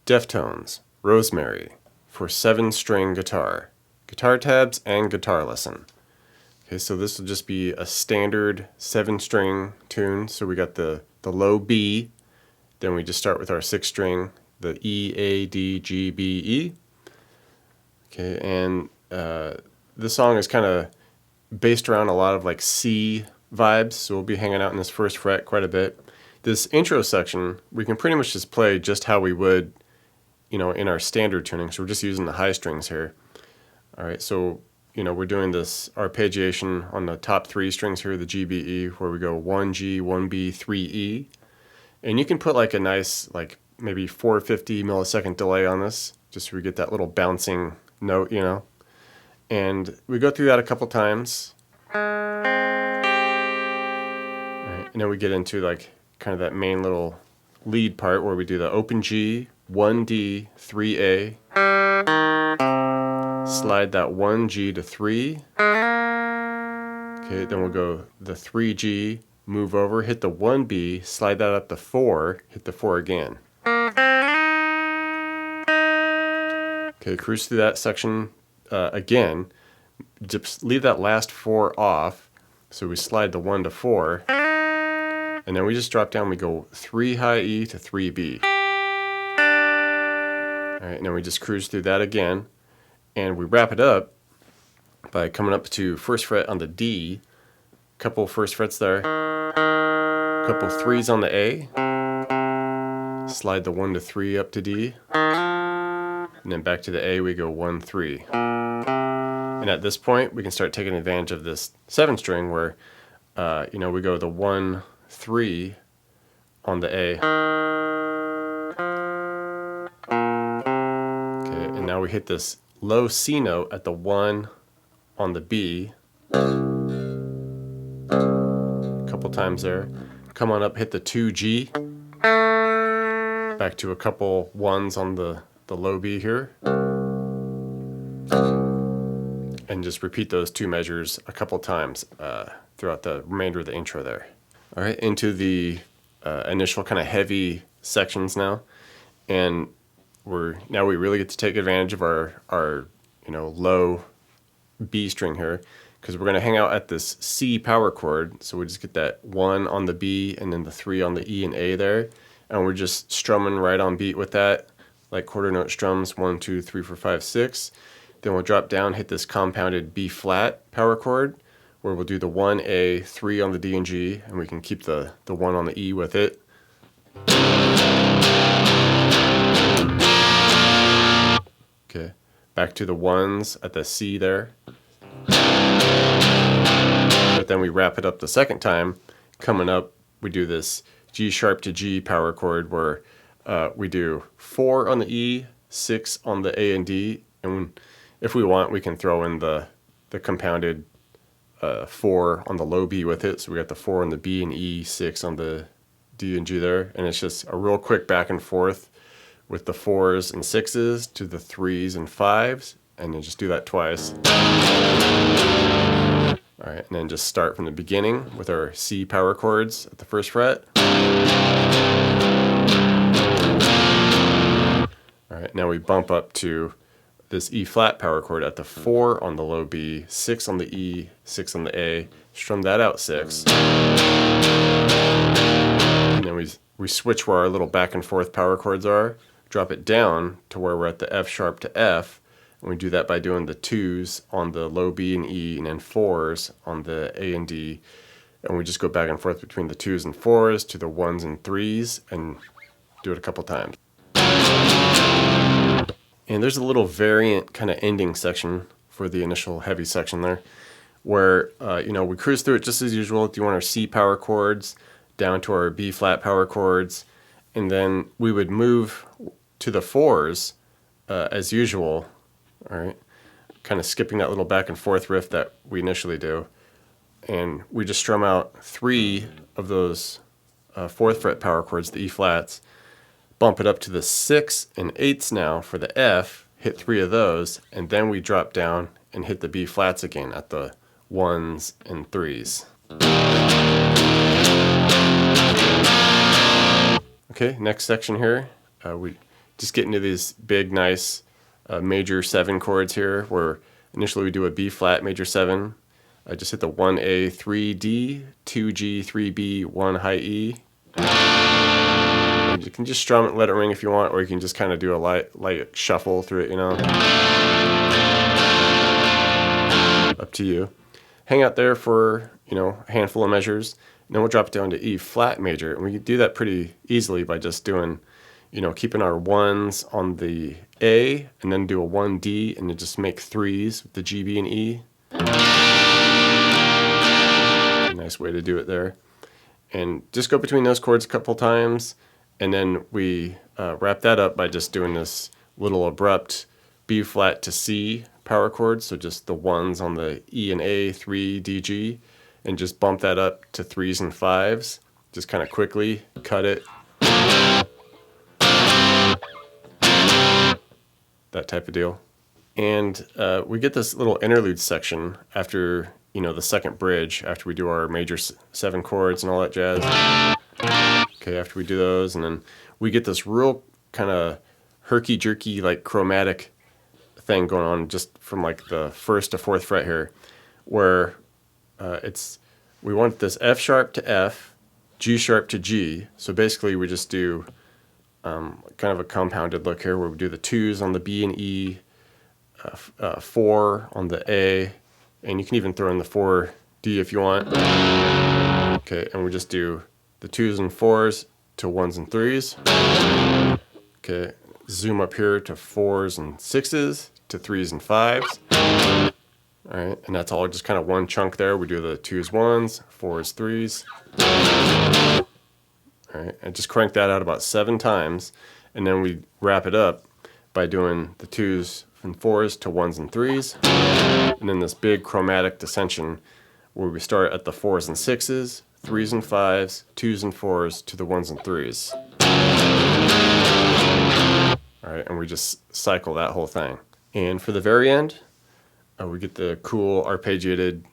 Deftones, Rosemary, for 7-string guitar, guitar tabs, and guitar lesson. Okay, so this will just be a standard 7-string tune. So we got the low B, then we just start with our 6-string, the E, A, D, G, B, E. Okay, and this song is kind of based around a lot of like C vibes, so we'll be hanging out in this first fret quite a bit. This intro section, we can pretty much just play just how we would, in our standard tuning. So we're just using the high strings here. All right, so, we're doing this arpeggiation on the top 3 strings here, the G, B, E, where we go 1 G, 1 B, 3 E. And you can put like a nice, like maybe 450 millisecond delay on this, just so we get that little bouncing note, And we go through that a couple times. All right, and then we get into like kind of that main little lead part where we do the open G, 1 D, 3 A, slide that 1 G to 3. Okay, then we'll go the 3 G, move over, hit the 1 B, slide that up to 4, hit the 4 again. Okay, cruise through that section again. Just leave that last 4 off, so we slide the 1 to 4, and then we just drop down. We go 3 high E to 3 B. All right, and then we just cruise through that again, and we wrap it up by coming up to first fret on the D, couple first frets there, couple 3s on the A, slide the 1 to 3 up to D, and then back to the A we go 1 3. And at this point we can start taking advantage of this 7-string where we go the 1 3 on the A. Okay, and now we hit this low C note at the 1 on the B. A couple times there. Come on up, hit the 2 G. Back to a couple 1s on the low B here. And just repeat those 2 measures a couple times throughout the remainder of the intro there. All right, into the initial kind of heavy sections now, and we really get to take advantage of our low B string here, because we're going to hang out at this C power chord. So we just get that 1 on the B and then the 3 on the E and A there, and we're just strumming right on beat with that, like quarter note strums, 1, 2, 3, 4, 5, 6. Then we'll drop down, hit this compounded B flat power chord, where we'll do the 1 A, 3 on the D and G, and we can keep the 1 on the E with it. Okay, back to the 1s at the C there. But then we wrap it up the second time. Coming up, we do this G sharp to G power chord, where we do 4 on the E, 6 on the A and D, and if we want, we can throw in the compounded 4 on the low B with it. So we got the 4 on the B and E, 6 on the D and G there, and it's just a real quick back and forth with the 4s and 6s to the 3s and 5s, and then just do that twice. All right, and then just start from the beginning with our C power chords at the first fret. All right, now we bump up to this E flat power chord at the 4 on the low B, 6 on the E, 6 on the A, strum that out 6. And then we switch where our little back and forth power chords are, drop it down to where we're at the F sharp to F, and we do that by doing the 2s on the low B and E, and then 4s on the A and D, and we just go back and forth between the 2s and 4s to the 1s and 3s, and do it a couple times. And there's a little variant kind of ending section for the initial heavy section there, where we cruise through it just as usual. Do you want our C power chords down to our B flat power chords, and then we would move to the 4s as usual. All right, kind of skipping that little back and forth riff that we initially do, and we just strum out 3 of those 4th fret power chords, the E flats, bump it up to the 6 and 8s now for the F, hit 3 of those, and then we drop down and hit the B flats again at the 1s and 3s. Okay, next section here, we just get into these big, nice major 7 chords here, where initially we do a B flat major 7. I just hit the 1A, 3D, 2G, 3B, 1 high E. And you can just strum it and let it ring if you want, or you can just kind of do a light shuffle through it, up to you. Hang out there for, a handful of measures, and then we'll drop it down to E flat major, and we can do that pretty easily by just doing, keeping our 1s on the A, and then do a 1D, and then just make 3s with the G, B, and E. A nice way to do it there. And just go between those chords a couple times, and then we wrap that up by just doing this little abrupt B flat to C power chord, so just the 1s on the E and A, 3, D, G, and just bump that up to 3s and 5s, just kind of quickly cut it. That type of deal. And we get this little interlude section after, the second bridge, after we do our major 7 chords and all that jazz. Okay, after we do those, and then we get this real kind of herky-jerky, like chromatic thing going on just from like the 1st to 4th fret here, where we want this F sharp to F, G sharp to G. So basically we just do kind of a compounded look here, where we do the 2s on the B and E, 4 on the A, and you can even throw in the 4D if you want. Okay, and we just do the 2s and 4s to 1s and 3s. Okay, zoom up here to 4s and 6s to 3s and 5s. All right, and that's all just kind of one chunk there. We do the 2s, 1s, 4s, 3s. All right, and just crank that out about 7 times, and then we wrap it up by doing the 2s and 4s to 1s and 3s, and then this big chromatic descension where we start at the 4s and 6s, 3s and 5s, 2s and 4s to the 1s and 3s. All right, and we just cycle that whole thing. And for the very end, we get the cool arpeggiated,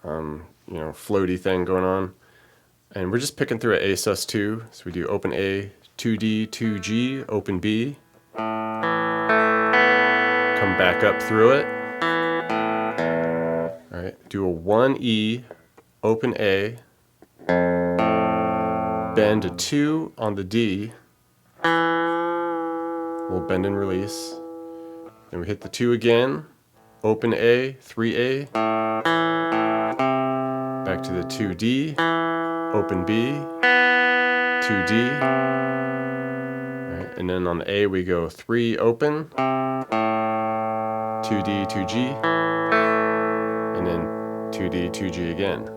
floaty thing going on. And we're just picking through an A sus2. So we do open A, 2D, 2G, open B. Come back up through it. All right, do a 1E, open A, bend a 2 on the D. We'll bend and release. Then we hit the 2 again, open A, 3A, back to the 2D, open B, 2D. All right, and then on the A we go 3 open, 2D, 2G, and then 2D, 2G again.